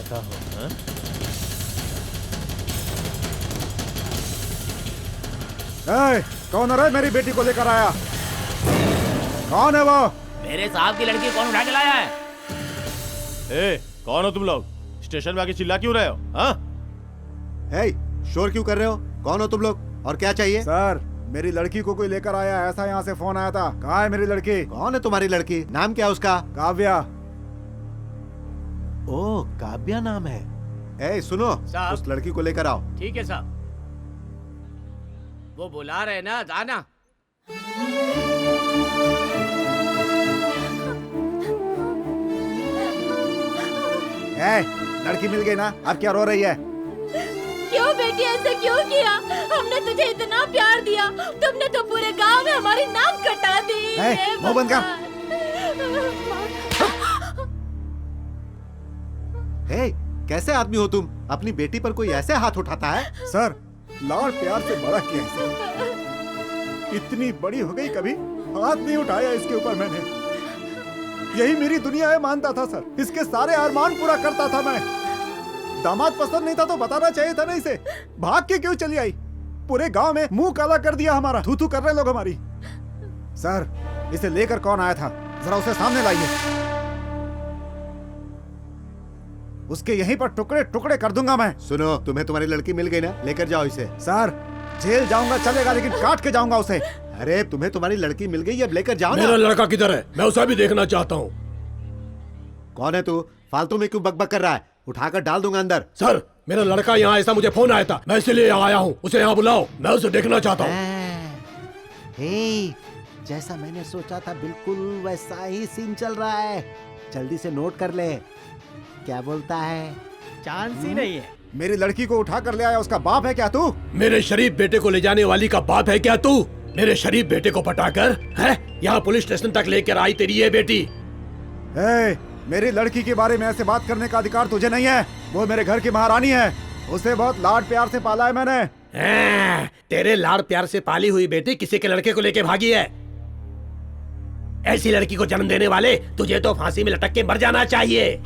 आता हो। हाँ? कौन है मेरी बेटी को लेकर आया? कौन है वो? मेरे साहब की लड़की कौन उठा के लाया है? कौन हो तुम लोग? स्टेशन में आके चिल्ला क्यों रहे हो? हाँ? शोर क्यों कर रहे हो? कौन हो तुम लोग और क्या चाहिए? सर, मेरी लड़की को कोई लेकर आया, ऐसा यहाँ से फोन आया था। कहाँ है मेरी लड़की? कौन है तुम्हारी लड़की? नाम क्या है उसका? काव्या। ओ, काव्या नाम है। सुनो, साहब। उस लड़की को लेकर आओ। ठीक है साहब, वो बुला रहे ना, जाना। लड़की मिल गई ना, अब क्या रो रही है? क्यों बेटी ऐसे क्यों किया? हमने तुझे इतना प्यार दिया, तुमने तो पूरे गांव में हमारी नाक कटा दी। मुंह बंद कर। कैसे आदमी हो तुम? अपनी बेटी पर कोई ऐसे हाथ उठाता है? सर, लाड़ प्यार से बड़ा किया इसे। इतनी बड़ी हो गई, कभी हाथ नहीं उठाया इसके ऊपर मैंने। यही मेरी दुनिया है मानता था सर। इसके सारे अरमान पूरा करता था मैं। दामाद पसंद नहीं था तो बताना चाहिए था ना इसे। भाग के क्यों चली आई? पूरे गांव में मुंह काला कर दिया हमारा। थू थू कर रहे लोग हमारी। सर, इसे लेकर कौन आया था? जरा उसे सामने लाइए। उसके यहीं पर टुकड़े टुकड़े कर दूंगा मैं। सुनो, तुम्हें तुम्हारी लड़की मिल गई ना, लेकर जाओ इसे। सर, जेल जाऊंगा चलेगा, लेकिन काट के जाऊंगा उसे। अरे, तुम्हें तुम्हारी लड़की मिल गई, अब लेकर जाओ ना। मेरा लड़का किधर है? मैं उसे भी देखना चाहता हूँ। कौन है तू? फालतू में क्यों बकबक कर रहा है? उठाकर डाल दूंगा अंदर। सर, मेरा लड़का यहाँ, ऐसा मुझे फोन आया था, मैं इसलिए यहाँ आया हूँ। उसे यहाँ बुलाओ, मैं उसे देखना चाहता हूँ। जैसा मैंने सोचा था बिल्कुल वैसा ही सीन चल रहा है। जल्दी से नोट कर ले। क्या बोलता है? चांस ही नहीं है। मेरी लड़की को उठा कर ले आया, उसका बाप है क्या तू? मेरे शरीफ बेटे को ले जाने वाली का बाप है क्या तू? मेरे शरीफ बेटे को पटाकर है यहाँ पुलिस स्टेशन तक लेकर आई तेरी ये बेटी। मेरी लड़की के बारे में ऐसे बात करने का अधिकार तुझे नहीं है। वो मेरे घर की महारानी है। उसे बहुत लाड प्यार से पाला है मैंने। तेरे लाड़ प्यार से पाली हुई बेटी किसी के लड़के को लेके भागी है। ऐसी लड़की को जन्म देने वाले तुझे तो फांसी में लटक के मर जाना चाहिए।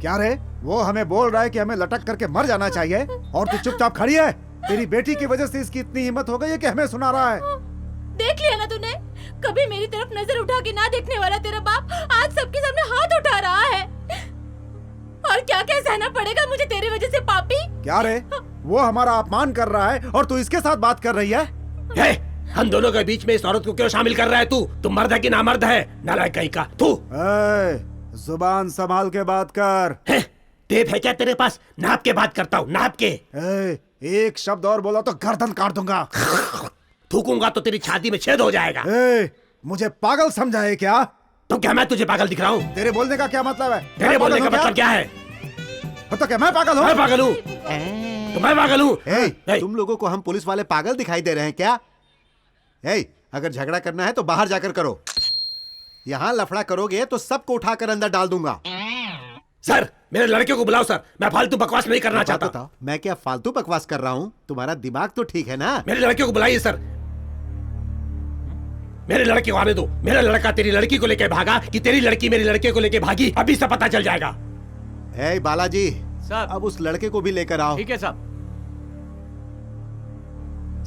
क्या रे, वो हमें बोल रहा है कि हमें लटक करके मर जाना चाहिए और तू चुपचाप खड़ी है? तेरी बेटी की वजह से इसकी इतनी हिम्मत हो गई है कि हमें सुना रहा है। देख लिया ना तूने? कभी मेरी तरफ नजर उठा के ना देखने वाला तेरा बाप आज सबके सामने हाथ उठा रहा है। और क्या क्या सहना पड़ेगा मुझे तेरी वजह से, पापी? क्या रे, वो हमारा अपमान कर रहा है और तू इसके साथ बात कर रही है? हम दोनों के बीच में इस औरत को क्यों शामिल कर रहा है तू? तुम मर्द है कि नामर्द है? नालायक कहीं का तू। जुबान संभाल के बात कर। टेप है क्या तेरे पास? नाप के बात करता हूँ, नाप के। एक शब्द और बोला तो गर्दन काट दूंगा। थूकूंगा तो तेरी छाती में छेद हो जाएगा। मुझे पागल समझा है क्या? तो क्या मैं तुझे पागल दिख रहा हूँ? तेरे बोलने का क्या मतलब है? तेरे बोलने का मतलब क्या है? तो क्या मैं पागल हूँ? मैं पागल हूँ तो मैं पागल हूँ। तुम लोगों को हम पुलिस वाले पागल दिखाई दे रहे हैं क्या? अगर झगड़ा करना है तो बाहर जाकर करो। यहाँ लफड़ा करोगे तो सबको उठाकर अंदर डाल दूंगा। सर, मेरे लड़के को बुलाओ सर, मैं फालतू बकवास नहीं करना चाहता। मैं क्या फालतू बकवास कर रहा हूँ? तुम्हारा दिमाग तो ठीक है ना? मेरे लड़के को बुलाइए सर। मेरे लड़के को आने दो। मेरा लड़का तेरी लड़की को लेके भागा कि तेरी लड़की मेरी लड़के को लेके भागी, अभी से पता चल जाएगा। बालाजी साहब, अब उस लड़के को भी लेकर आओ। ठीक है साहब।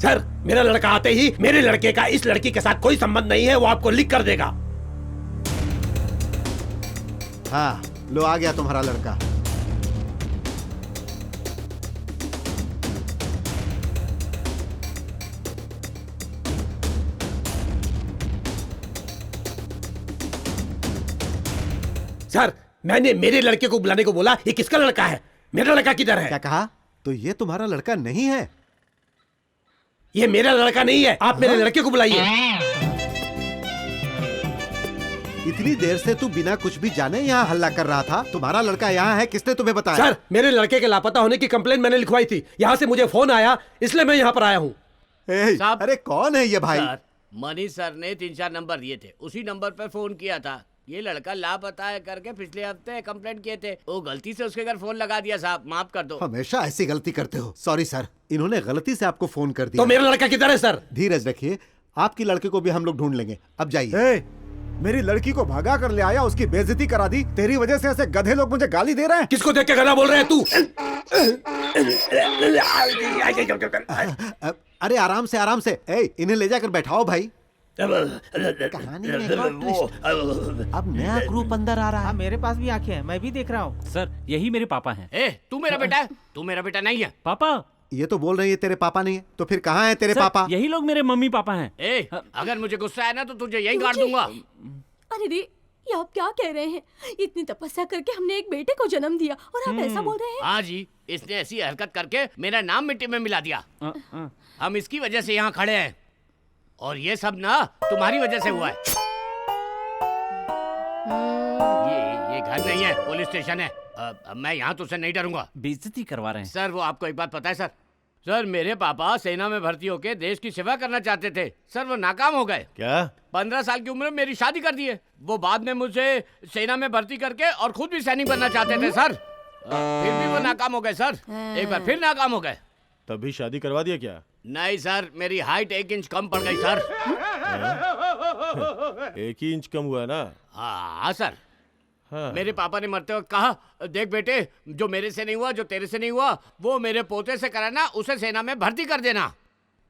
सर, मेरा लड़का आते ही मेरे लड़के का इस लड़की के साथ कोई संबंध नहीं है, वो आपको लिख कर देगा। हाँ, लो आ गया तुम्हारा लड़का। सर, मैंने मेरे लड़के को बुलाने को बोला, ये किसका लड़का है? मेरा लड़का किधर है? क्या कहा? तो ये तुम्हारा लड़का नहीं है? ये मेरा लड़का नहीं है, आप मेरे लड़के को बुलाइए। इतनी देर से तू बिना कुछ भी जाने यहाँ हल्ला कर रहा था। तुम्हारा लड़का यहाँ है, किसने तुम्हें बताया? सर, मेरे लड़के के लापता होने की कंप्लेंट मैंने लिखवाई थी, यहाँ से मुझे फोन आया, इसलिए मैं यहाँ पर आया हूँ। अरे कौन है ये भाई? सर, मनीष सर ने 3-4 नंबर दिए थे, उसी नंबर पर फोन किया था। ये लड़का लापता है करके पिछले हफ्ते कंप्लेंट किए थे, वो गलती से उसके घर फोन लगा दिया। साहब माफ कर दो। हमेशा ऐसी गलती करते हो। सॉरी सर, इन्होंने गलती से आपको फोन कर दिया। तो मेरा लड़का किधर है सर? धीरज रखिए, आपकी लड़के को भी हम लोग ढूंढ लेंगे। अब जाइए। मेरी लड़की को भगा कर ले आया, उसकी बेइज्जती करा दी। तेरी वजह से ऐसे गधे लोग मुझे गाली दे रहे हैं। किसको देख के गधा बोल रहे हैं तू? अरे आराम से आराम से। ए, इन्हें ले जाकर बैठाओ भाई। कहानी में एक और twist। अब नया ग्रुप अंदर आ रहा हाँ है। मेरे पास भी आंखें हैं, मैं भी देख रहा हूँ। सर यही मेरे पापा हैं। ए तू मेरा बेटा है? तू मेरा बेटा नहीं है। पापा ये तो बोल रही है तेरे पापा नहीं है, तो फिर कहाँ है तेरे सर, पापा? यही लोग मेरे मम्मी पापा हैं। ए अगर मुझे गुस्सा आया ना तो तुझे यही काट दूंगा। अरे रे, ये आप क्या कह रहे हैं? इतनी तपस्या करके हमने एक बेटे को जन्म दिया और आप ऐसा बोल रहे हैं? हाँ जी, इसने ऐसी हरकत करके मेरा नाम मिट्टी में मिला दिया। हम इसकी वजह से यहाँ खड़े हैं और ये सब ना तुम्हारी वजह से हुआ है। ये घर नहीं है, पुलिस स्टेशन है। मैं यहाँ तुझसे नहीं डरूंगा। बेइज्जती करवा रहे हैं। सर वो आपको एक बात पता है सर? सर मेरे पापा सेना में भर्ती होके देश की सेवा करना चाहते थे। सर वो नाकाम हो गए। क्या? 15 साल की उम्र में मेरी शादी कर दी है। वो बाद में मुझे सेना में भर्ती करके और खुद भी सैनिक बनना चाहते थे सर। फिर भी वो नाकाम हो गए सर। एक बार फिर नाकाम हो गए। तभी शादी करवा दिया क्या? नहीं सर, मेरी हाइट 1 इंच कम पड़ गई सर। 1 ही इंच कम हुआ ना? हाँ सर। हाँ। मेरे पापा ने मरते वक्त कहा, देख बेटे, जो मेरे से नहीं हुआ, जो तेरे से नहीं हुआ, वो मेरे पोते से कराना, उसे सेना में भर्ती कर देना।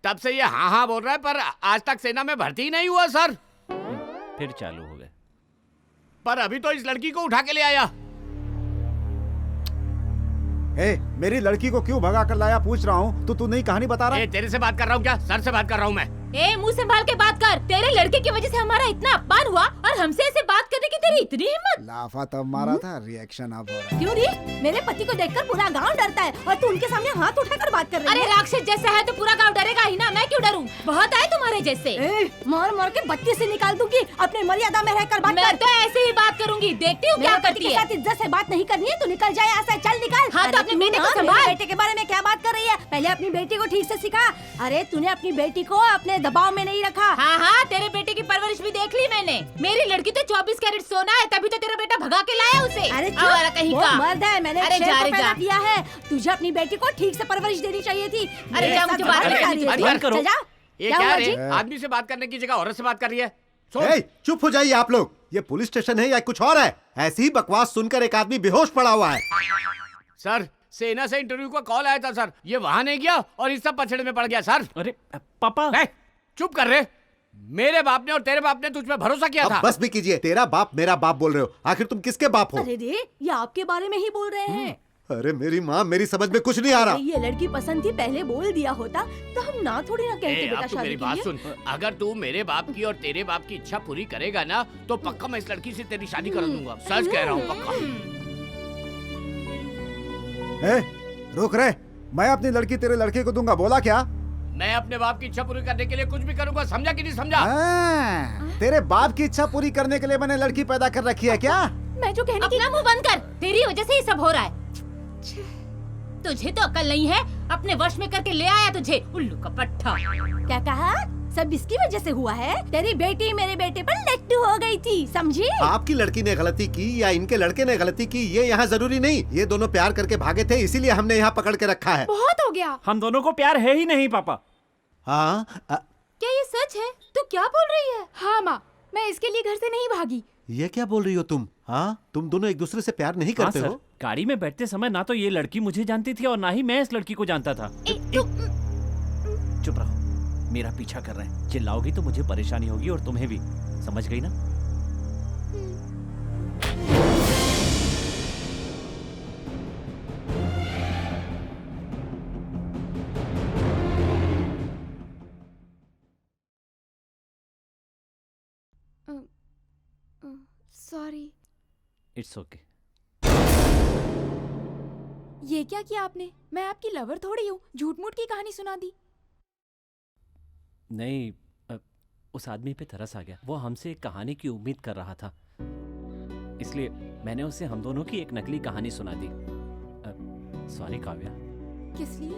तब से ये हाँ हाँ बोल रहा है, पर आज तक सेना में भर्ती ही नहीं हुआ सर। फिर चालू हो गए। पर अभी तो इस लड़की को उठा के ले आया। ए, मेरी लड़की को क्यों भगा कर लाया पूछ रहा हूँ, तो तू नई कहानी बता रहा है। तेरे से बात कर रहा हूँ क्या? सर से बात कर रहा हूँ मैं। ए, मुंह संभाल के बात कर। तेरे लड़के की वजह से हमारा इतना अपमान हुआ और हमसे ऐसे बात करने की तेरी इतनी हिम्मत? लाफा तब मारा था, रिएक्शन अब हो रहा है। क्यों रे? मेरे पति को देखकर पूरा गांव डरता है और तू उनके सामने हाथ उठाकर बात कर रही अरे है। राक्षस जैसा है तो पूरा गांव डरेगा ही ना, मैं क्यों डरूं? बहुत आए तुम्हारे जैसे। मार मार के बत्ती से निकाल दूंगी। अपने मर्यादा में रहकर बात मैं कर। तो ऐसे ही बात करूंगी, देखती हूँ क्या मेरे पति करती के है। साथ इज्जत से बात नहीं करनी है तो निकल जाए यहाँ से, चल निकल। हाँ, तो अरे अपनी तू बेटी को ना संभाल। मेरे बेटे के बारे में क्या बात कर रही है? पहले अपनी बेटी को ठीक से सिखा। अरे तूने अपनी बेटी को अपने दबाव में नहीं रखा। हाँ हाँ, तेरे बेटे की परवरिश भी देख ली मैंने। मेरी लड़की तो 24 कैरेट सोना है, तभी तो तेरा बेटा भगा के लाया उसे। अरे आवारा कहीं वो का। मर्द है, मैंने अरे एक शेर जा को रे पैदा जा। किया है। तुझे अपनी बेटी को ठीक से परवरिश देनी चाहिए थी। अरे जा, मुझे बात नहीं करनी आ रही है। बंद करो। चल जा। ये क्या क्या हुआ रे? जी? आदमी से बात करने की जगह औरत से बात कर रही है। सुन। ए, चुप हो जाइए आप लोग। ये पुलिस स्टेशन है या कुछ और है? ऐसी ही बकवास सुनकर एक आदमी बेहोश पड़ा हुआ है। सर सेना से इंटरव्यू का कॉल आया था सर, ये वहां नहीं गया और इस सब पछड़े में पड़ गया सर। अरे पापा। ए, चुप कर रहे। मेरे बाप ने और तेरे बाप ने तुझ पे भरोसा किया था। अब बस भी कीजिए। तेरा बाप मेरा बाप बोल रहे हो, आखिर तुम किसके बाप हो? अरे रे, ये आपके बारे में ही बोल रहे हैं। अरे मेरी माँ, मेरी समझ में कुछ नहीं आ रहा। अरे ये लड़की पसंद थी, पहले बोल दिया होता तो हम ना थोड़ी ना कहते बेटा अब तू मेरी शादी बात के सुन। अगर तू मेरे बाप की और तेरे बाप की इच्छा पूरी करेगा ना, तो पक्का मैं इस लड़की से तेरी शादी कर दूंगा। सच कह रहा हूँ, पक्का। ए, रुक रे, मैं अपनी लड़की तेरे लड़के को दूंगा, बोला क्या? मैं अपने बाप की इच्छा पूरी करने के लिए कुछ भी करूंगा, समझा कि नहीं समझा? तेरे बाप की इच्छा पूरी करने के लिए मैंने लड़की पैदा कर रखी है क्या? मैं जो कहने की। अपना मुंह बंद कर, तेरी वजह से ही सब हो रहा है। तुझे तो अकल नहीं है, अपने वश में करके ले आया तुझे, उल्लू का पट्टा। क्या कहा? सब इसकी वजह से हुआ है। तेरी बेटी मेरे बेटे पर लट्टू हो गई थी, समझी? आपकी लड़की ने गलती की या इनके लड़के ने गलती की, ये यहाँ जरूरी नहीं। ये दोनों प्यार करके भागे थे, इसीलिए हमने यहाँ पकड़ के रखा है। बहुत हो गया। हम दोनों को प्यार है ही नहीं पापा। हाँ, क्या ये सच है? तू क्या बोल रही है? हाँ माँ, मैं इसके लिए घर से नहीं भागी। ये क्या बोल रही हो तुम? हाँ, तुम दोनों एक दूसरे से प्यार नहीं करते हाँ, हो? सर, गाड़ी में बैठते समय ना तो ये लड़की मुझे जानती थी और ना ही मैं इस लड़की को जानता था। चुप रहो, मेरा पीछा कर रहे हैं। चिल्लाओगी तो मुझे परेशानी होगी और तुम्हें भी, समझ गई ना? सॉरी। It's okay. ये क्या किया आपने? मैं आपकी लवर थोड़ी हूँ, झूठ मूठ की कहानी सुना दी। नहीं, उस आदमी पे तरस आ गया। वो हमसे एक कहानी की उम्मीद कर रहा था, इसलिए मैंने उसे हम दोनों की एक नकली कहानी सुना दी। सॉरी काव्या। किस लिए?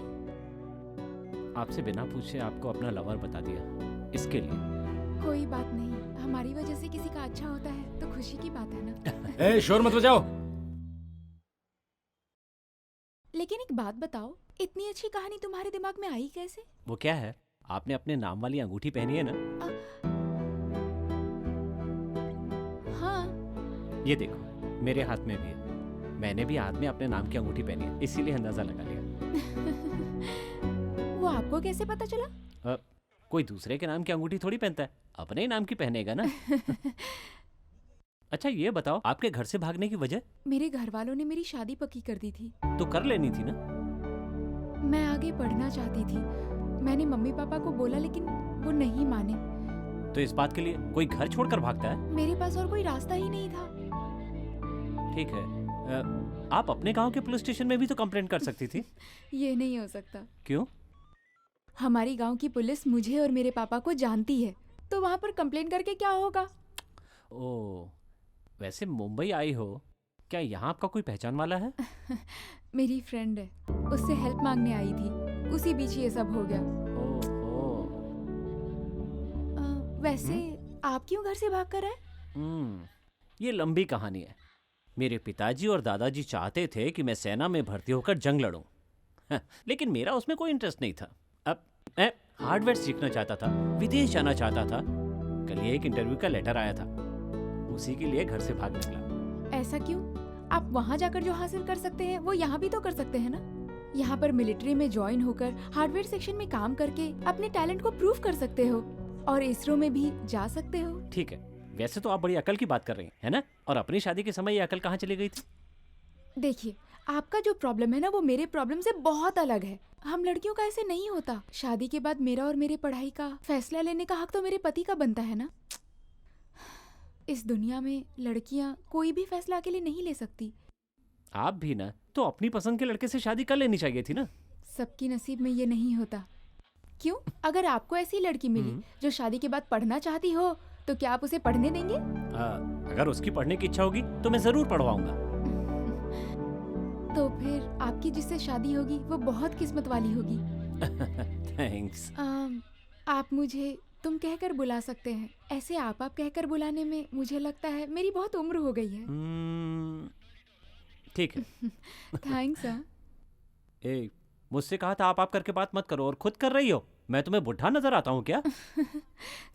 आपसे बिना पूछे आपको अपना लवर बता दिया, इसके लिए। कोई बात नहीं, हमारी वजह से किसी का अच्छा होता है तो खुशी की बात है ना। ए, शोर मत बजाओ। लेकिन एक बात बताओ, इतनी अच्छी कहानी तुम्हारे दिमाग में आई कैसे? वो क्या है? आपने अपने नाम वाली अंगूठी पहनी है ना? ये देखो मेरे हाथ में भी है। मैंने भी हाथ में अपने नाम की अंगूठी पहनी है, इसीलिए अंदाजा लगा लिया। वो आपको कैसे पता चला? कोई दूसरे के नाम की अंगूठी थोड़ी पहनता है, अपने ही नाम की पहनेगा ना। अच्छा ये बताओ, आपके घर से भागने की वजह? मेरे घर वालों ने मेरी शादी पक्की कर दी थी। तो कर लेनी थी ना। मैं आगे पढ़ना चाहती थी। मैंने मम्मी पापा को बोला लेकिन वो नहीं माने। तो इस बात के लिए कोई घर छोड़कर भागता है? मेरे पास और कोई रास्ता ही नहीं था। ठीक है, आप अपने गांव के पुलिस स्टेशन में भी तो कंप्लेंट कर सकती थी। ये नहीं हो सकता। क्यों? हमारी गांव की पुलिस मुझे और मेरे पापा को जानती है, तो वहाँ पर कंप्लेंट करके क्या होगा? ओह, वैसे मुंबई आई हो, क्या यहाँ आपका कोई पहचान वाला है? मेरी फ्रेंड है, उससे हेल्प मांगने आई थी, उसी बीच ये सब हो गया। ओह, वैसे आप क्यों घर से भाग कर आए? ये लंबी कहानी है। मेरे पिताजी और दादाजी चाहते थे कि मैं सेना में भर्ती होकर जंग लड़ूं, लेकिन मेरा उसमें कोई इंटरेस्ट नहीं था। अब मैं हार्डवेयर सीखना चाहता था, विदेश जाना चाहता था। कल ही एक इंटरव्यू का लेटर आया था, उसी के लिए घर से भाग निकला। ऐसा क्यों? आप वहाँ जाकर जो हासिल कर सकते हैं वो यहाँ भी तो कर सकते हैं ना। यहाँ पर मिलिट्री में ज्वाइन होकर हार्डवेयर सेक्शन में काम करके अपने टैलेंट को प्रूव कर सकते हो और इसरो में भी जा सकते हो। ठीक है, वैसे तो आप बड़ी अकल की बात कर रही हैं, है ना? और अपनी शादी के समय ये अकल कहाँ चली गई थी? देखिए, आपका जो प्रॉब्लम है ना वो मेरे प्रॉब्लम से बहुत अलग है। हम लड़कियों का ऐसे नहीं होता। शादी के बाद मेरा और मेरे पढ़ाई का फैसला लेने का हक तो मेरे पति का बनता है ना। इस दुनिया में लड़कियां कोई भी फैसला अकेले नहीं ले सकती। आप भी ना, तो अपनी पसंद के लड़के से शादी कर लेनी चाहिए थी ना। सबकी नसीब में ये नहीं होता। क्यों? अगर आपको ऐसी लड़की मिली जो शादी के बाद पढ़ना चाहती हो तो क्या आप उसे पढ़ने देंगे? अगर उसकी पढ़ने की इच्छा होगी तो मैं जरूर पढ़वाऊंगा। तो फिर आपकी जिससे शादी होगी वो बहुत किस्मत वाली होगी। थैंक्स। आप मुझे तुम कहकर बुला सकते हैं। ऐसे आप कहकर बुलाने में मुझे लगता है मेरी बहुत उम्र हो गई है। ठीक है। थैंक्स। ए, मुझसे कहा था आप करके बात मत करो और खुद कर रही हो। मैं तुम्हें बुढ़ा नजर आता हूँ क्या?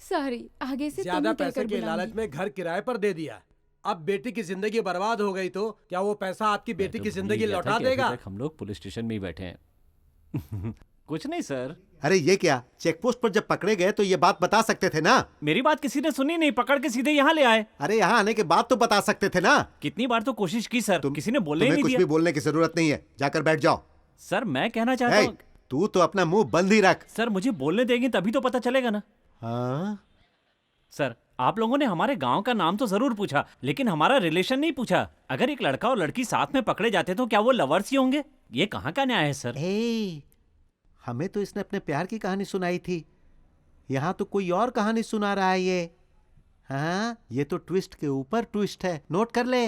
सॉरी, आगे से ज्यादा पैसे के लालच में घर किराए पर दे दिया। अब बेटी की जिंदगी बर्बाद हो गई तो क्या वो पैसा आपकी बेटी की जिंदगी लौटा देगा? हम लोग पुलिस स्टेशन में ही बैठे हैं। कुछ नहीं सर। अरे ये क्या, चेक पोस्ट पर जब पकड़े गए तो ये बात बता सकते थे ना। मेरी बात किसी ने सुनी नहीं, पकड़ के सीधे यहाँ ले आए। अरे यहाँ आने के बाद तो बता सकते थे ना। कितनी बार तो कोशिश की सर, किसी ने बोलने ही नहीं कुछ दिया। भी बोलने की जरूरत नहीं है, जाकर बैठ जाओ। सर मैं कहना चाहता हूँ। तू तो अपना मुंह बंद ही रख। सर मुझे बोलने देंगे तभी तो पता चलेगा ना। हाँ? सर आप लोगों ने हमारे गांव का नाम तो जरूर पूछा, लेकिन हमारा रिलेशन नहीं पूछा। अगर एक लड़का और लड़की साथ में पकड़े जाते तो क्या वो लवर्स ही होंगे? ये कहाँ का न्याय है सर? हमें तो इसने अपने प्यार की कहानी सुनाई थी, यहाँ तो कोई और कहानी सुना रहा है ये। हाँ, ये तो ट्विस्ट के ऊपर ट्विस्ट है, नोट कर ले।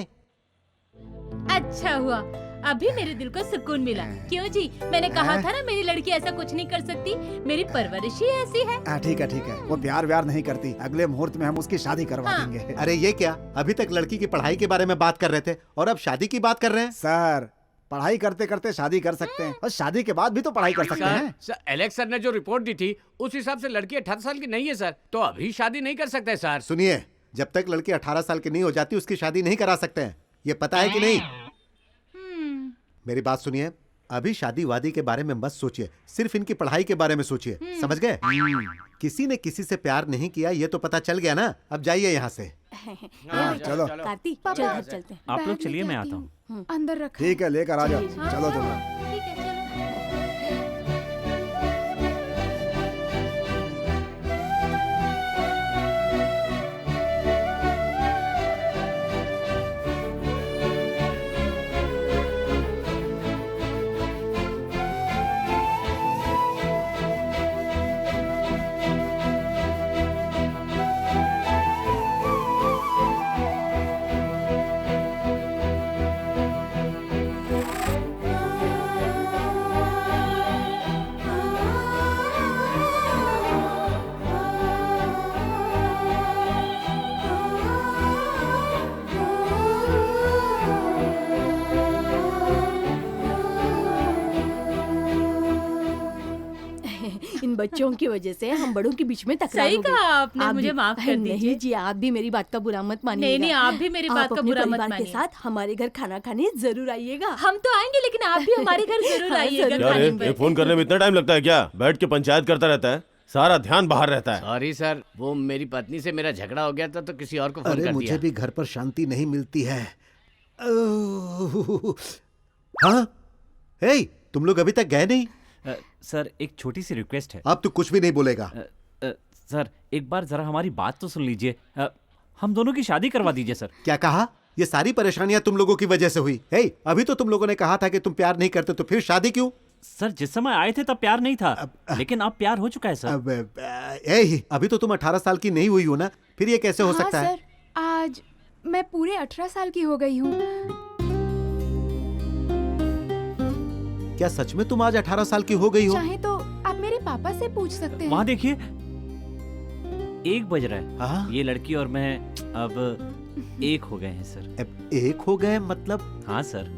अच्छा हुआ, अभी मेरे दिल को सुकून मिला। क्यों जी, मैंने कहा था ना मेरी लड़की ऐसा कुछ नहीं कर सकती। मेरी परवरिश ही ऐसी है। ठीक है, वो प्यार व्यार नहीं करती। अगले मुहूर्त में हम उसकी शादी करवा देंगे। अरे ये क्या, अभी तक लड़की की पढ़ाई के बारे में बात कर रहे थे और अब शादी की बात कर रहे हैं? सर, पढ़ाई करते करते शादी कर सकते हैं और शादी के बाद भी तो पढ़ाई कर सकते हैं। सर, एलेक्स सर ने जो रिपोर्ट दी थी उस हिसाब से लड़की 18 साल की नहीं है सर, तो अभी शादी नहीं कर सकते सर। सुनिए, जब तक लड़की 18 साल की नहीं हो जाती उसकी शादी नहीं करा सकते हैं, ये पता है कि नहीं? मेरी बात सुनिए, अभी शादी वादी के बारे में मत सोचिए, सिर्फ इनकी पढ़ाई के बारे में सोचिए, समझ गए? किसी ने किसी से प्यार नहीं किया ये तो पता चल गया ना। अब जाइए यहाँ से। चलो कार्तिक, चल घर चलते हैं। आप लोग चलिए, मैं आता हूँ। अंदर रख। ठीक है, लेकर आ जाओ। चलो तुम। ठीक है, चलो। इन बच्चों की वजह से हम बड़ों के बीच में तकरार सही हो गई। कहा आपने, आप मुझे भी- माफ कर नहीं दीजिए। जी, आप भी मेरी बात का बुरा मत मानिएगा। नहीं, आप भी मेरी बात का अपने बुरा मत परिवार के मानिए। साथ हमारे घर खाना खाने जरूर आइएगा। हम तो आएंगे, लेकिन आप भी हमारे घर जरूर हाँ, आइएगा जरूर। क्या रे, खाने ये पर। फोन करने में इतना टाइम लगता है क्या? बैठ के पंचायत करता रहता है, सारा ध्यान बाहर रहता है। सॉरी सर, वो मेरी पत्नी से मेरा झगड़ा हो गया था तो किसी और को फोन अरे कर मुझे दिया। भी घर पर शांति नहीं मिलती है। हाँ, हे, तुम लोग अभी तक गए नहीं? सर एक छोटी सी रिक्वेस्ट है। अब तू कुछ भी नहीं बोलेगा। सर एक बार जरा हमारी बात तो सुन लीजिए। हम दोनों की शादी करवा दीजिए सर। क्या कहा? ये सारी परेशानियां तुम लोगों की वजह से हुई। हे, अभी तो तुम लोगों ने कहा था कि तुम प्यार नहीं करते, तो फिर शादी क्यों? सर जिस समय आए थे तब प्यार नहीं था, लेकिन अब प्यार हो चुका है सर। अभी तो तुम 18 साल की नहीं हुई हो ना, फिर ये कैसे हो हाँ सकता है? सर, आज मैं पूरे 18 साल की हो गई हूँ। क्या सच में तुम आज 18 साल की हो गई हो? चाहे तो आप मेरे पापा से पूछ सकते हैं। वहाँ देखिए 1 बज रहा है। हाँ? ये लड़की और मैं अब एक हो गए हैं सर। अब एक हो गए मतलब? हाँ सर।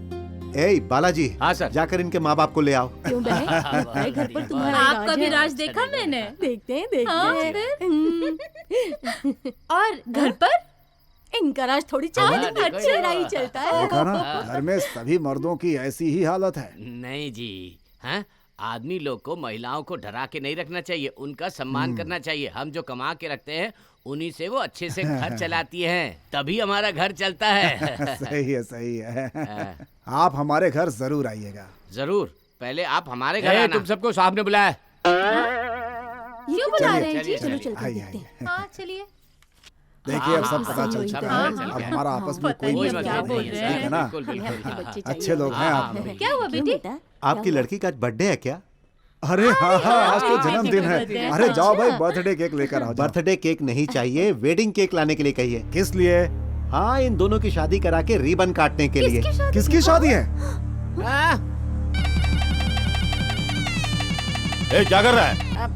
ए बालाजी, हाँ सर। जाकर इनके माँ बाप को ले आओ। क्यों बहन, लगता है घर पर तुम्हारा आपका राज भी है। राज देखा मैंने। देखते हैं, देखते हाँ, हैं। और घर पर इनका राज थोड़ी हाँ, चलता देखो, अच्छा देखो। नहीं चलता है। देखा ना, घर में सभी मर्दों की ऐसी ही हालत है। नहीं जी, हैं? आदमी लोग को महिलाओं को डरा के नहीं रखना चाहिए, उनका सम्मान करना चाहिए। हम जो कमा के रखते हैं उन्हीं से वो अच्छे से घर चलाती हैं, तभी हमारा घर चलता है। सही है, सही है। आप हमारे घर जरूर आइएगा। जरूर, पहले आप हमारे घर आना। तुम सबको साहब ने बुलाया। क्यों बुला रहे हैं जी? चलो चलते आइए, देखते हैं। आइए। हाँ चलिए। देखिए, अब सब हाँ, पता हाँ, चल हाँ, चुका हाँ, है। हाँ, अब हाँ, हमारा हाँ, आपस में पता कोई नहीं कोई मतभेद क्या बात बोल नहीं नहीं है, रहे ठीक है हैं। ना? बिल्कुल बिल्कुल। हमें हाँ, बच्चे हाँ। अच्छे लोग हैं हाँ, आप। हाँ, क्या हुआ क्यों बेटी? बेटा? आपकी लड़की का आज बर्थडे है क्या? अरे हाँ हाँ, आज तो हाँ, जन्मदिन बर्थडे है। है। अरे जाओ भाई, बर्थडे केक लेकर आओ। जाओ। बर्थडे केक नहीं चाहिए, वेडिंग केक लाने के लिए कहिए। किस लिए? हाँ, इन दोनों की शादी करा के रिबन काटने के लिए। किसकी शादी है? हाँ, ए, क्या कर रहा है?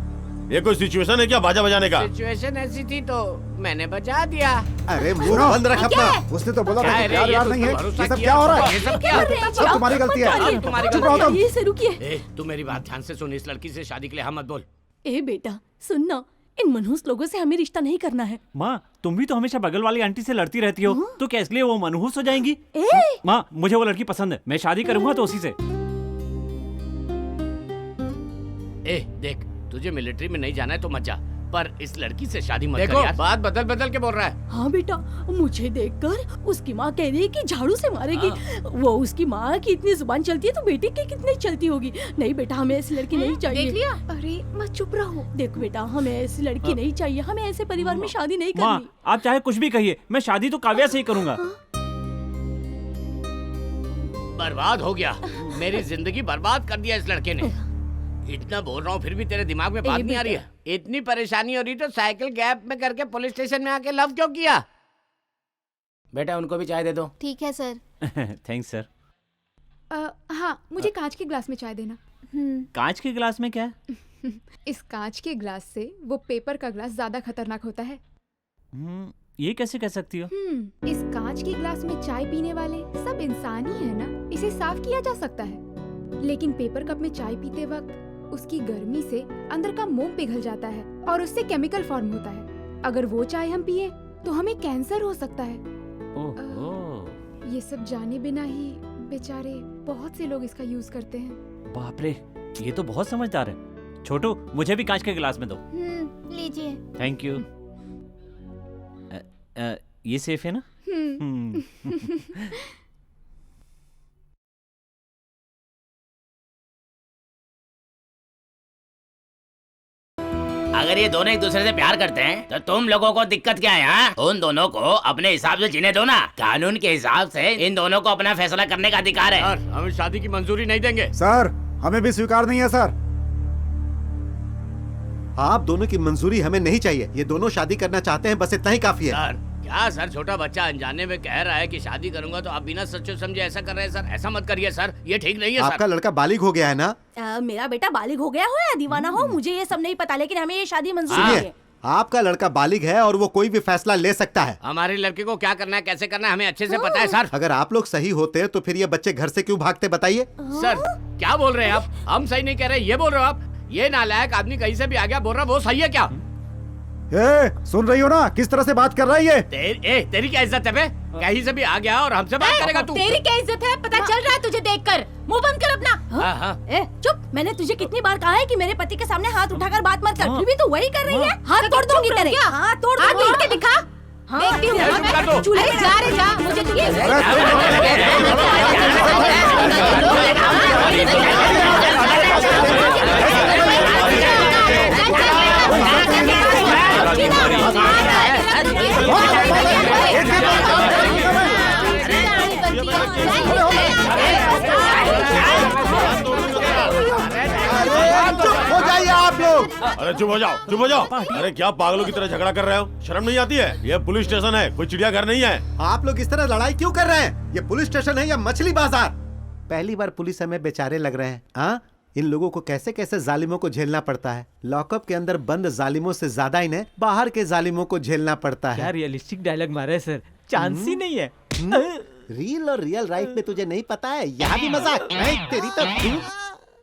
ये कोई सिचुएशन है क्या बाजा बजाने का? सिचुएशन ऐसी थी तो मैंने बचा दिया। अरे मुंह बंद रख अपना। उसने तो बोला क्या था है कि रे, प्यार ये व्यार तो नहीं है। भरोसा ये सब किया, क्या हो रहा है? ये सब क्या? सब तुम्हारी गलती है। सब तुम्हारी चुप रहो तुम। ये से रुकिए। ए, तू मेरी बात ध्यान से सुन, इस लड़की से शादी के लिए हाँ मत बोल। ए बेटा सुनना, इन मनहूस लोगों से हमें रिश्ता नहीं करना है। माँ तुम भी तो हमेशा बगल वाली आंटी से लड़ती रहती हो, तो क्या इसलिए वो मनहूस हो जाएंगी? ए माँ मुझे वो लड़की पसंद है, मैं शादी करूंगा तो उसी से। ए देख, तुझे मिलिट्री में नहीं जाना है तो मत जा, पर इस लड़की से शादी मत कर यार। बात बदल बदल के बोल रहा है। हाँ बेटा, मुझे देखकर उसकी माँ कह रही है कि झाड़ू से मारेगी। वो उसकी माँ की इतनी जुबान चलती है तो बेटी की कितनी चलती होगी। नहीं बेटा, हमें ऐसी लड़की नहीं चाहिए। देख लिया? अरे मत चुप रहो। देखो बेटा, हमें ऐसी लड़की नहीं चाहिए। हमें ऐसे परिवार में शादी नहीं माँ करनी। आप चाहे कुछ भी कहिए, मैं शादी तो काव्या से ही करूंगा। बर्बाद हो गया, मेरी जिंदगी बर्बाद कर दिया इस लड़के ने। इतना बोल रहा हूँ फिर भी तेरे दिमाग में बात नहीं आ रही है। इतनी परेशानी हो रही तो साइकिल गैप में करके पुलिस स्टेशन में आके लव क्यों किया? बेटा उनको भी चाय दे दो। ठीक है सर। Thanks sir. हाँ, मुझे कांच के ग्लास में चाय देना। कांच के गिलास में क्या है? इस कांच के ग्लास से वो पेपर का ग्लास ज्यादा खतरनाक होता है। ये कैसे कह सकती हो? इस कांच के ग्लास में चाय पीने वाले सब इंसान ही है ना, इसे साफ किया जा सकता है। लेकिन पेपर कप में चाय पीते वक्त उसकी गर्मी से अंदर का मोम पिघल जाता है और उससे केमिकल फॉर्म होता है। अगर वो चाय हम पिए तो हमें कैंसर हो सकता है। ओहो, ये सब जाने बिना ही बेचारे बहुत से लोग इसका यूज करते हैं। बाप रे, ये तो बहुत समझदार है। छोटू मुझे भी कांच के गिलास में दो। लीजिए। Thank you. ये सेफ है ना? अगर ये दोनों एक दूसरे से प्यार करते हैं तो तुम लोगों को दिक्कत क्या है? हाँ? उन दोनों को अपने हिसाब से जीने दो ना। कानून के हिसाब से इन दोनों को अपना फैसला करने का अधिकार है। सर, हम शादी की मंजूरी नहीं देंगे। सर, हमें भी स्वीकार नहीं है सर। आप दोनों की मंजूरी हमें नहीं चाहिए। ये दोनों शादी करना चाहते हैं, बस इतना ही काफी है। सर क्या सर, छोटा बच्चा अनजाने में कह रहा है कि शादी करूंगा तो आप बिना सच्चे समझे ऐसा कर रहे हैं सर। ऐसा मत करिए सर, ये ठीक नहीं है आपका सर। लड़का बालिग हो गया है ना? मेरा बेटा बालिग हो गया हो या दीवाना हो, मुझे ये सब नहीं पता, लेकिन हमें ये शादी मंजूर हाँ। है। आपका लड़का बालिग है और वो कोई भी फैसला ले सकता है। हमारे लड़के को क्या करना है, कैसे करना है, हमें अच्छे से पता है सर। अगर आप लोग सही होते तो फिर ये बच्चे घर से क्यों भागते बताइए? सर क्या बोल रहे हैं आप? हम सही नहीं कह रहे, ये बोल रहे हो आप? ये नालायक आदमी कहीं से भी आ गया बोल रहा वो सही है क्या? सुन रही हो ना किस तरह से बात कर रहा है ये? तेरी क्या इज्जत है बे? कहीं से भी आ गया और हमसे बात करेगा तू? तेरी क्या इज्जत है पता चल रहा है तुझे देखकर। मुंह बंद कर अपना। हाँ। चुप, मैंने तुझे कितनी बार कहा है कि मेरे पति के सामने हाथ उठाकर बात मत कर, फिर भी तू वही कर रही है। हाथ तोड़ दूंगी तेरे। हाथ तोड़ दूंगी। हाथ के दिखा। देखती हूँ। चूल्हे जा रे जा मुझे हो जाइए आप लोग। अरे चुप हो जाओ। अरे क्या पागलों की तरह झगड़ा कर रहे हो? शर्म नहीं आती है? ये पुलिस स्टेशन है, कोई चिड़ियाघर नहीं है। आप लोग इस तरह लड़ाई क्यों कर रहे हैं? ये पुलिस स्टेशन है या मछली बाजार? पहली बार पुलिस हमें बेचारे लग रहे हैं। हाँ, इन लोगों को कैसे कैसे जालिमों को झेलना पड़ता है। लॉकअप के अंदर बंद जालिमों से ज्यादा इन्हें बाहर के जालिमों को झेलना पड़ता है। क्या रियलिस्टिक डायलॉग मारा है सर, चांस ही नहीं है। रियल और रियल लाइफ में तुझे नहीं पता है, यहाँ भी मजाक। तेरी तो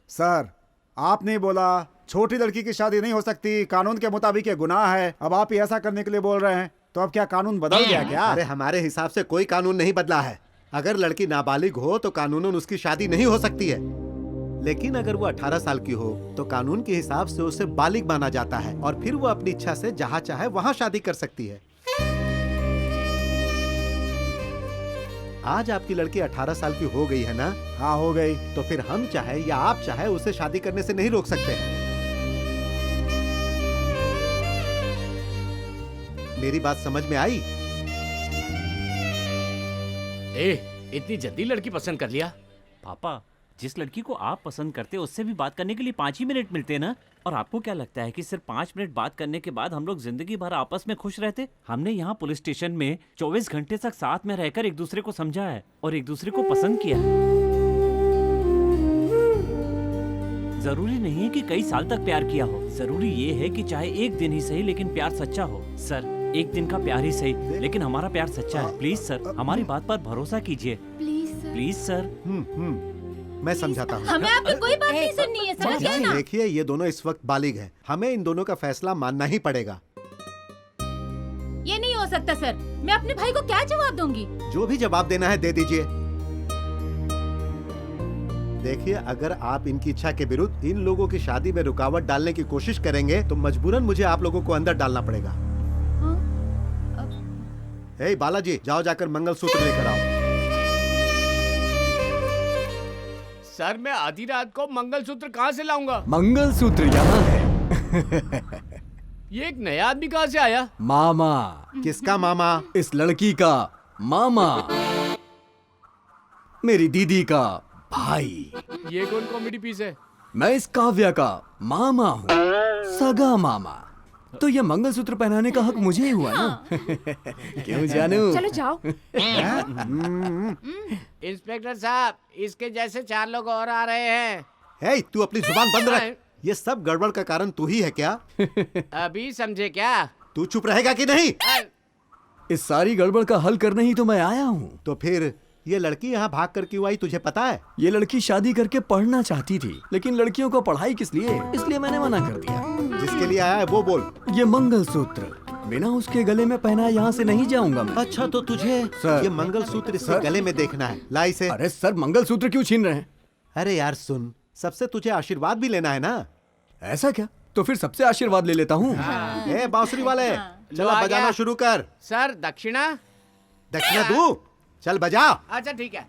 सर आपने बोला छोटी लड़की की शादी नहीं हो सकती, कानून के मुताबिक ये गुनाह है। अब आप ही ऐसा करने के लिए बोल रहे हैं, तो अब क्या कानून बदल गया क्या? अरे हमारे हिसाब से कोई कानून नहीं बदला है। अगर लड़की नाबालिग हो तो कानूनन उसकी शादी नहीं हो सकती है, लेकिन अगर वो 18 साल की हो तो कानून के हिसाब से उसे बालिग माना जाता है और फिर वो अपनी इच्छा से जहाँ चाहे वहाँ शादी कर सकती है। आज आपकी लड़की 18 साल की हो गई है ना? हाँ हो गई। तो फिर हम चाहे या आप चाहे उसे शादी करने से नहीं रोक सकते हैं। मेरी बात समझ में आई? इतनी जल्दी लड़की पसंद कर लिया? पापा, जिस लड़की को आप पसंद करते हो उससे भी बात करने के लिए 5 ही मिनट मिलते हैं ना? और आपको क्या लगता है कि सिर्फ 5 मिनट बात करने के बाद हम लोग जिंदगी भर आपस में खुश रहते? हमने यहाँ पुलिस स्टेशन में 24 घंटे तक साथ में रहकर एक दूसरे को समझा है और एक दूसरे को पसंद किया है। जरूरी नहीं है कि कई साल तक प्यार किया हो, जरूरी ये है कि चाहे एक दिन ही सही लेकिन प्यार सच्चा हो। सर, एक दिन का प्यार ही सही लेकिन हमारा प्यार सच्चा है। प्लीज सर, हमारी बात पर भरोसा कीजिए। Please sir. मैं समझाता हूँ। हमें आपकी कोई बात नहीं सुननी है, समझ गए ना? देखिए, ये दोनों इस वक्त बालिग हैं। हमें इन दोनों का फैसला मानना ही पड़ेगा। ये नहीं हो सकता सर। मैं अपने भाई को क्या जवाब दूंगी? जो भी जवाब देना है दे दीजिए। देखिए, अगर आप इनकी इच्छा के विरुद्ध इन लोगों की शादी में रुकावट डालने की कोशिश करेंगे तो मजबूरन मुझे आप लोगों को अंदर डालना पड़ेगा। हे बालाजी, जाओ जाकर मंगलसूत्र लेकर आओ। सर, मैं आधी रात को मंगलसूत्र कहाँ से लाऊंगा? मंगलसूत्र यहाँ है। ये एक नया आदमी कहाँ से आया? मामा। किसका मामा? इस लड़की का मामा, मेरी दीदी का भाई। ये कौन कॉमेडी पीस है? मैं इस काव्या का मामा हूँ, सगा मामा। तो ये मंगलसूत्र पहनाने का हक मुझे ही हुआ ना? क्यों जानू? चलो जाओ। इंस्पेक्टर साहब, इसके जैसे 4 लोग और आ रहे हैं। हे, तू अपनी जुबान बंद रख। ये सब गड़बड़ का कारण तू ही है क्या? अभी समझे क्या? तू चुप रहेगा कि नहीं? इस सारी गड़बड़ का हल करने ही तो मैं आया हूँ। तो फिर ये लड़की यहाँ भाग कर क्यों आई, तुझे पता है? ये लड़की शादी करके पढ़ना चाहती थी, लेकिन लड़कियों को पढ़ाई किस लिए, इसलिए मैंने मना कर दिया। जिसके लिए आया है वो बोल। ये मंगलसूत्र बिना उसके गले में पहना यहाँ से नहीं जाऊंगा मैं। अच्छा, तो तुझे सर, ये मंगलसूत्र इसके गले में देखना है। ला इसे। अरे सर, मंगलसूत्र क्यों छीन रहे हैं? अरे यार सुन, सबसे तुझे आशीर्वाद भी लेना है ना। ऐसा क्या? तो फिर सबसे आशीर्वाद ले लेता हूँ। ए बांसुरी वाले, चला बजाना शुरू कर। सर, दक्षिणा? दक्षिणा दूं? चल बजा। अच्छा ठीक है।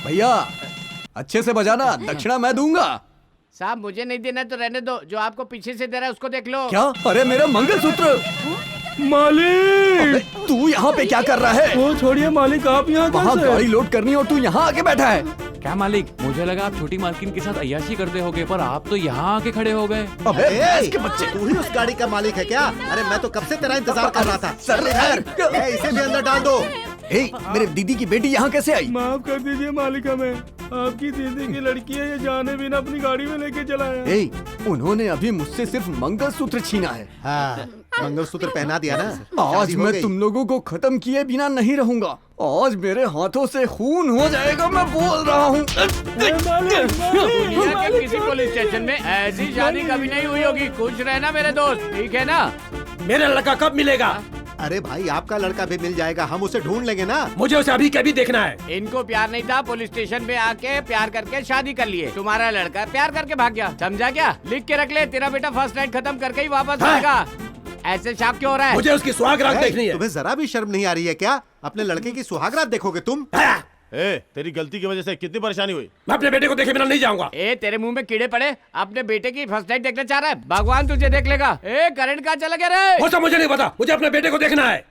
भैया अच्छे से बजाना, दक्षिणा मैं दूंगा। साहब, मुझे नहीं देना तो रहने दो, जो आपको पीछे से दे रहा है उसको देख लो। क्या? अरे मेरा मंगलसूत्र! मालिक, तू यहाँ पे क्या कर रहा है? वो छोड़िए मालिक, आप यहाँ वहाँ गाड़ी लोड करनी और तू यहाँ आके बैठा है। क्या मालिक, मुझे लगा आप छोटी मालकिन के साथ अय्याशी करते होगे, पर आप तो यहाँ आके खड़े हो गए। अबे इसके बच्चे, तू ही उस गाड़ी का मालिक है क्या? अरे मैं तो कब से तेरा इंतजार कर रहा था। सर, इसे भी अंदर डाल दो। मेरे दीदी की बेटी यहाँ कैसे आई? माफ कर दीजिए मालिक, हमें आपकी दीदी की लड़की है, ये जाने बिना अपनी गाड़ी में लेके चला है। उन्होंने अभी मुझसे सिर्फ मंगलसूत्र छीना है। मंगलसूत्र पहना दिया ना, आज शादी हो मैं गई। तुम लोगों को खत्म किए बिना नहीं रहूंगा। आज मेरे हाथों से खून हो जाएगा, मैं बोल रहा हूँ। दुनिया के किसी पुलिस स्टेशन में ऐसी शादी कभी नहीं हुई होगी। खुश रहना मेरे दोस्त, ठीक है ना? मेरा लड़का कब मिलेगा? अरे भाई आपका लड़का भी मिल जाएगा, हम उसे ढूंढ लेंगे ना। मुझे उसे अभी कभी देखना है। इनको प्यार नहीं था, पुलिस स्टेशन में आके प्यार करके शादी कर लिए। तुम्हारा लड़का प्यार करके भाग गया, समझा क्या? लिख के रख ले, तेरा बेटा फर्स्ट नाइट खत्म करके ही वापस आएगा। ऐसे शक क्यों हो रहा है? मुझे उसकी सुहागरात देखनी है। तुम्हें जरा भी शर्म नहीं आ रही है क्या? अपने लड़के की सुहागरात देखोगे तुम? तेरी गलती की वजह से कितनी परेशानी हुई। मैं अपने बेटे को देखे बिना नहीं जाऊंगा। तेरे मुंह में कीड़े पड़े, अपने बेटे की फर्स्ट नाइट देखना चाह रहा है? भगवान तुझे देख लेगा। करंट कहाँ चला गया रे? वो सब मुझे नहीं पता, मुझे अपने बेटे को देखना है।